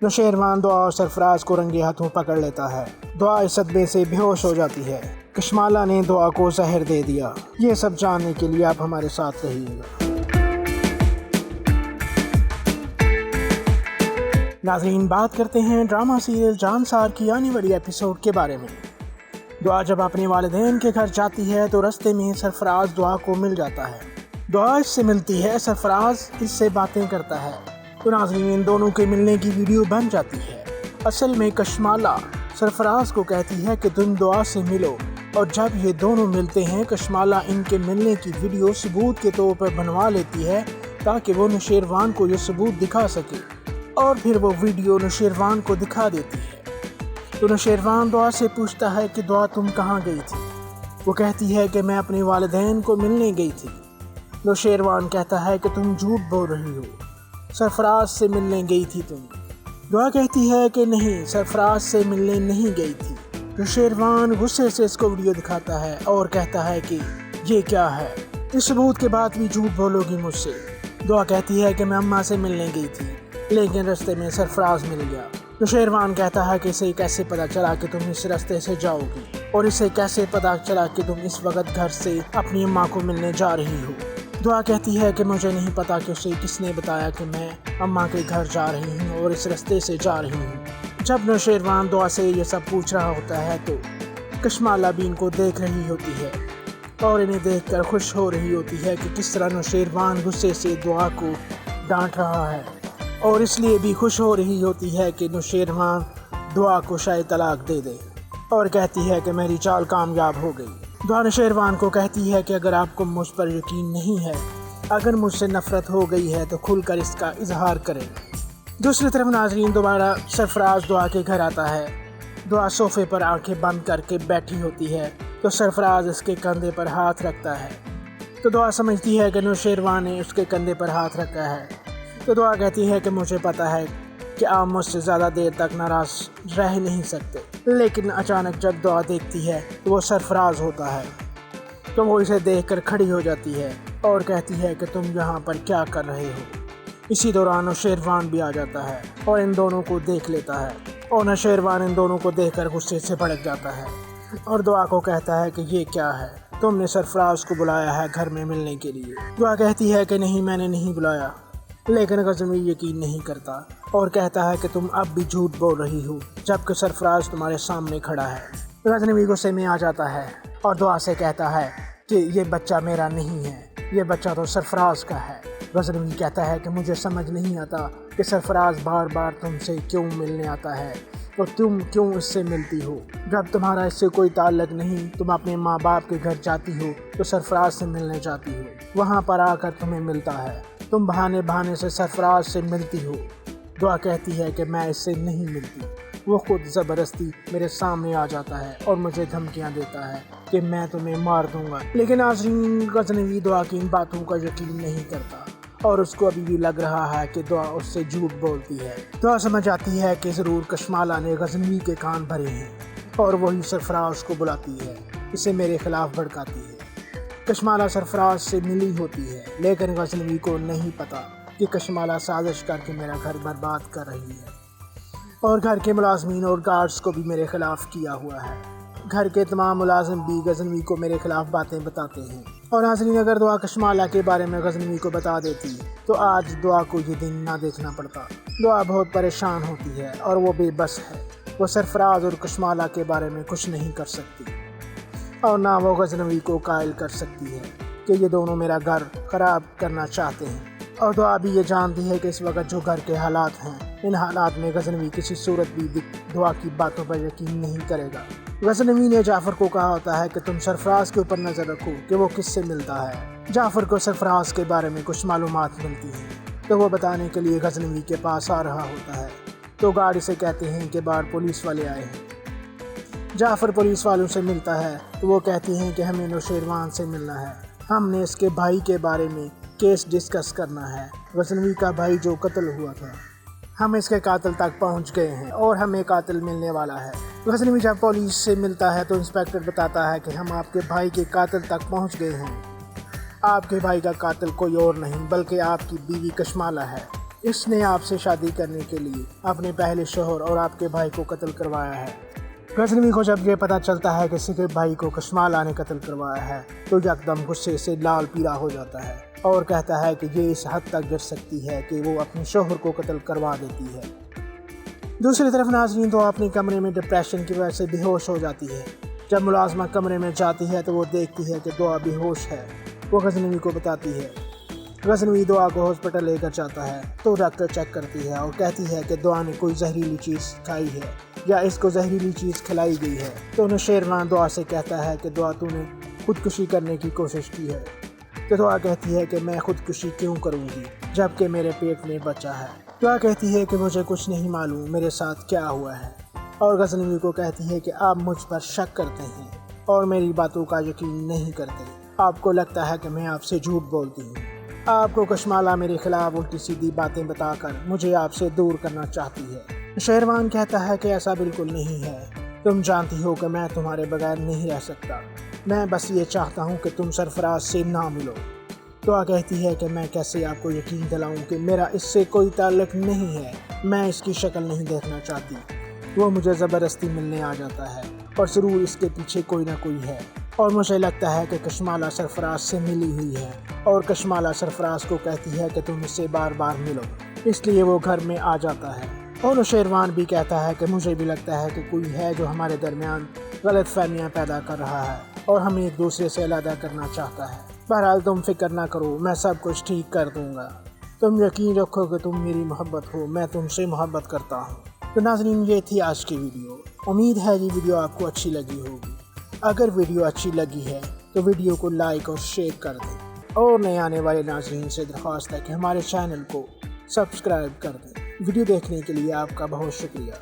نوشیروان دعا اور سرفراز کو رنگے ہاتھوں پکڑ لیتا ہے۔ دعا اس صدمے سے بے ہوش ہو جاتی ہے۔ کشمالہ نے دعا کو زہر دے دیا۔ یہ سب جاننے کے لیے آپ ہمارے ساتھ رہیے گا۔ ناظرین، بات کرتے ہیں ڈرامہ سیریل جان سار کی آنے والی ایپیسوڈ کے بارے میں۔ دعا جب اپنے والدین کے گھر جاتی ہے تو رستے میں سرفراز دعا کو مل جاتا ہے۔ دعا اس سے ملتی ہے، سرفراز اس سے باتیں کرتا ہے تو ناظرین ان دونوں کے ملنے کی ویڈیو بن جاتی ہے۔ اصل میں کشمالہ سرفراز کو کہتی ہے کہ تم دعا سے ملو، اور جب یہ دونوں ملتے ہیں کشمالہ ان کے ملنے کی ویڈیو ثبوت کے طور پر بنوا لیتی ہے تاکہ وہ نوشیروان کو یہ ثبوت دکھا سکے، اور پھر وہ ویڈیو نوشیروان کو دکھا دیتی ہے۔ تو نوشیروان دعا سے پوچھتا ہے کہ دعا تم کہاں گئی تھی؟ وہ کہتی ہے کہ میں اپنے والدین کو ملنے گئی تھی۔ نوشیروان کہتا ہے کہ تم جھوٹ بول رہی ہو، سرفراز سے ملنے گئی تھی تم۔ دعا کہتی ہے کہ نہیں، سرفراز سے ملنے نہیں گئی تھی۔ نوشیروان غصے سے اس کو ویڈیو دکھاتا ہے اور کہتا ہے کہ یہ کیا ہے، اس ثبوت کے بعد بھی جھوٹ بولو گی مجھ سے۔ دعا کہتی ہے کہ میں اماں سے ملنے گئی تھی لیکن رستے میں سرفراز مل گیا۔ نوشیروان کہتا ہے کہ اسے کیسے پتا چلا کہ تم اس راستے سے جاؤ گی، اور اسے کیسے پتا چلا کہ تم اس وقت گھر سے اپنی اماں کو ملنے جا رہی ہو۔ دعا کہتی ہے کہ مجھے نہیں پتا کہ اسے کس نے بتایا کہ میں اماں کے گھر جا رہی ہوں اور اس راستے سے جا رہی ہوں۔ جب نوشیروان دعا سے یہ سب پوچھ رہا ہوتا ہے تو کشمالہ بھی ان کو دیکھ رہی ہوتی ہے اور انہیں دیکھ کر خوش ہو رہی ہوتی ہے کہ کس طرح نوشیروان غصے سے دعا کو ڈانٹ رہا ہے، اور اس لیے بھی خوش ہو رہی ہوتی ہے کہ نوشیروان دعا کو شاید طلاق دے دے، اور کہتی ہے کہ میری چال کامیاب ہو گئی۔ دعا نوشیروان کو کہتی ہے کہ اگر آپ کو مجھ پر یقین نہیں ہے، اگر مجھ سے نفرت ہو گئی ہے تو کھل کر اس کا اظہار کریں۔ دوسری طرف ناظرین دوبارہ سرفراز دعا کے گھر آتا ہے۔ دعا صوفے پر آنکھیں بند کر کے بیٹھی ہوتی ہے تو سرفراز اس کے کندھے پر ہاتھ رکھتا ہے، تو دعا سمجھتی ہے کہ نوشیروان نے اس کے کندھے پر ہاتھ رکھا ہے۔ تو دعا کہتی ہے کہ مجھے پتا ہے کہ آپ مجھ سے زیادہ دیر تک ناراض رہ نہیں سکتے، لیکن اچانک جب دعا دیکھتی ہے تو وہ سرفراز ہوتا ہے، تو وہ اسے دیکھ کر کھڑی ہو جاتی ہے اور کہتی ہے کہ تم یہاں پر کیا کر رہے ہو۔ اسی دوران نوشیروان بھی آ جاتا ہے اور ان دونوں کو دیکھ لیتا ہے، اور نوشیروان ان دونوں کو دیکھ کر غصے سے بھڑک جاتا ہے اور دعا کو کہتا ہے کہ یہ کیا ہے، تم نے سرفراز کو بلایا ہے گھر میں ملنے کے لیے۔ دعا کہتی ہے کہ نہیں، میں نے نہیں بلایا، لیکن غزنوی یقین نہیں کرتا اور کہتا ہے کہ تم اب بھی جھوٹ بول رہی ہو جبکہ سرفراز تمہارے سامنے کھڑا ہے۔ غزنوی غصے میں آ جاتا ہے اور دعا سے کہتا ہے کہ یہ بچہ میرا نہیں ہے، یہ بچہ تو سرفراز کا ہے۔ غزنوی کہتا ہے کہ مجھے سمجھ نہیں آتا کہ سرفراز بار بار تم سے کیوں ملنے آتا ہے، تو تم کیوں اس سے ملتی ہو جب تمہارا اس سے کوئی تعلق نہیں۔ تم اپنے ماں باپ کے گھر جاتی ہو تو سرفراز سے ملنے جاتی ہو، وہاں پر آ کر تمہیں ملتا ہے، تم بہانے سے سرفراز سے ملتی ہو۔ دعا کہتی ہے کہ میں اس سے نہیں ملتی، وہ خود زبردستی میرے سامنے آ جاتا ہے اور مجھے دھمکیاں دیتا ہے کہ میں تمہیں مار دوں گا۔ لیکن ناظرین غزنوی دعا کی ان باتوں کا یقین نہیں کرتا اور اس کو ابھی بھی لگ رہا ہے کہ دعا اس سے جھوٹ بولتی ہے۔ دعا سمجھ آتی ہے کہ ضرور کشمالہ نے غزنوی کے کان بھرے ہیں اور وہی سرفراز کو بلاتی ہے، اسے میرے خلاف بھڑکاتی ہے۔ کشمالہ سرفراز سے ملی ہوتی ہے لیکن غزنوی کو نہیں پتا کہ کشمالہ سازش کر کے میرا گھر برباد کر رہی ہے اور گھر کے ملازمین اور گارڈز کو بھی میرے خلاف کیا ہوا ہے۔ گھر کے تمام ملازم بھی غزنوی کو میرے خلاف باتیں بتاتے ہیں، اور ناظرین اگر دعا کشمالہ کے بارے میں غزنوی کو بتا دیتی تو آج دعا کو یہ دن نہ دیکھنا پڑتا۔ دعا بہت پریشان ہوتی ہے اور وہ بے بس ہے، وہ سرفراز اور کشمالہ کے بارے میں کچھ نہیں کر سکتی اور نہ وہ غزنوی کو قائل کر سکتی ہے کہ یہ دونوں میرا گھر خراب کرنا چاہتے ہیں۔ اور دعا بھی یہ جانتی ہے کہ اس وقت جو گھر کے حالات ہیں، ان حالات میں غزنوی کسی صورت بھی دعا کی باتوں پر یقین نہیں کرے گا۔ غزنوی نے جعفر کو کہا ہوتا ہے کہ تم سرفراز کے اوپر نظر رکھو کہ وہ کس سے ملتا ہے۔ جعفر کو سرفراز کے بارے میں کچھ معلومات ملتی ہیں تو وہ بتانے کے لیے غزنوی کے پاس آ رہا ہوتا ہے، تو گاڑی سے کہتے ہیں کہ باہر پولیس والے آئے ہیں۔ جعفر پولیس والوں سے ملتا ہے تو وہ کہتی ہیں کہ ہمیں نوشیروان سے ملنا ہے، ہم نے اس کے بھائی کے بارے میں کیس ڈسکس کرنا ہے، غزنوی کا بھائی جو قتل ہوا تھا، ہم اس کے قاتل تک پہنچ گئے ہیں اور ہمیں قاتل ملنے والا ہے۔ غزنوی جب پولیس سے ملتا ہے تو انسپیکٹر بتاتا ہے کہ ہم آپ کے بھائی کے قاتل تک پہنچ گئے ہیں، آپ کے بھائی کا قاتل کوئی اور نہیں بلکہ آپ کی بیوی کشمالہ ہے۔ اس نے آپ سے شادی کرنے کے لیے اپنے پہلے شوہر اور آپ کے بھائی کو قتل کروایا ہے۔ غزنوی کو جب یہ پتہ چلتا ہے کہ ثقیب بھائی کو کشمالہ نے قتل کروایا ہے تو یکدم غصے سے لال پیلا ہو جاتا ہے اور کہتا ہے کہ یہ اس حد تک گر سکتی ہے کہ وہ اپنے شوہر کو قتل کروا دیتی ہے۔ دوسری طرف ناظرین تو اپنے کمرے میں ڈپریشن کی وجہ سے بے ہوش ہو جاتی ہے۔ جب ملازمہ کمرے میں جاتی ہے تو وہ دیکھتی ہے کہ دعا بے ہوش ہے۔ وہ غزنوی کو بتاتی ہے۔ غزنوی دعا کو ہاسپٹل لے کر جاتا ہے تو ڈاکٹر چیک کرتی ہے اور کہتی ہے کہ دعا نے کوئی زہریلی چیز کھائی ہے یا اس کو زہریلی چیز کھلائی گئی ہے۔ تو نوشیروان دعا سے کہتا ہے کہ دعا تو نے خودکشی کرنے کی کوشش کی ہے۔ تو دعا کہتی ہے کہ میں خودکشی کیوں کروں گی جبکہ میرے پیٹ میں بچہ ہے۔ دعا کہتی ہے کہ مجھے کچھ نہیں معلوم میرے ساتھ کیا ہوا ہے، اور غزنوی کو کہتی ہے کہ آپ مجھ پر شک کرتے ہیں اور میری باتوں کا یقین نہیں کرتے۔ آپ کو لگتا ہے کہ میں آپ سے جھوٹ بولتی ہوں۔ آپ کو کشمالہ میرے خلاف الٹی سیدھی باتیں بتا کر مجھے آپ سے دور کرنا چاہتی ہے۔ نوشیروان کہتا ہے کہ ایسا بالکل نہیں ہے، تم جانتی ہو کہ میں تمہارے بغیر نہیں رہ سکتا، میں بس یہ چاہتا ہوں کہ تم سرفراز سے نہ ملو۔ دعا کہتی ہے کہ میں کیسے آپ کو یقین دلاؤں کہ میرا اس سے کوئی تعلق نہیں ہے، میں اس کی شکل نہیں دیکھنا چاہتی۔ وہ مجھے زبردستی ملنے آ جاتا ہے اور ضرور اس کے پیچھے کوئی نہ کوئی ہے، اور مجھے لگتا ہے کہ کشمالہ سرفراز سے ملی ہوئی ہے اور کشمالہ سرفراز کو کہتی ہے کہ تم اس سے بار بار ملو، اس لیے وہ گھر میں آ جاتا ہے۔ اور نوشیروان بھی کہتا ہے کہ مجھے بھی لگتا ہے کہ کوئی ہے جو ہمارے درمیان غلط فہمیاں پیدا کر رہا ہے اور ہمیں ایک دوسرے سے علیحدہ کرنا چاہتا ہے۔ بہرحال تم فکر نہ کرو، میں سب کچھ ٹھیک کر دوں گا، تم یقین رکھو کہ تم میری محبت ہو، میں تم سے محبت کرتا ہوں۔ تو ناظرین یہ تھی آج کی ویڈیو، امید ہے یہ ویڈیو آپ کو اچھی لگی ہوگی۔ اگر ویڈیو اچھی لگی ہے تو ویڈیو کو لائک اور شیئر کر دیں، اور نئے آنے والے ناظرین سے درخواست ہے کہ ہمارے چینل کو سبسکرائب کر دیں۔ ویڈیو دیکھنے کے لیے آپ کا بہت شکریہ۔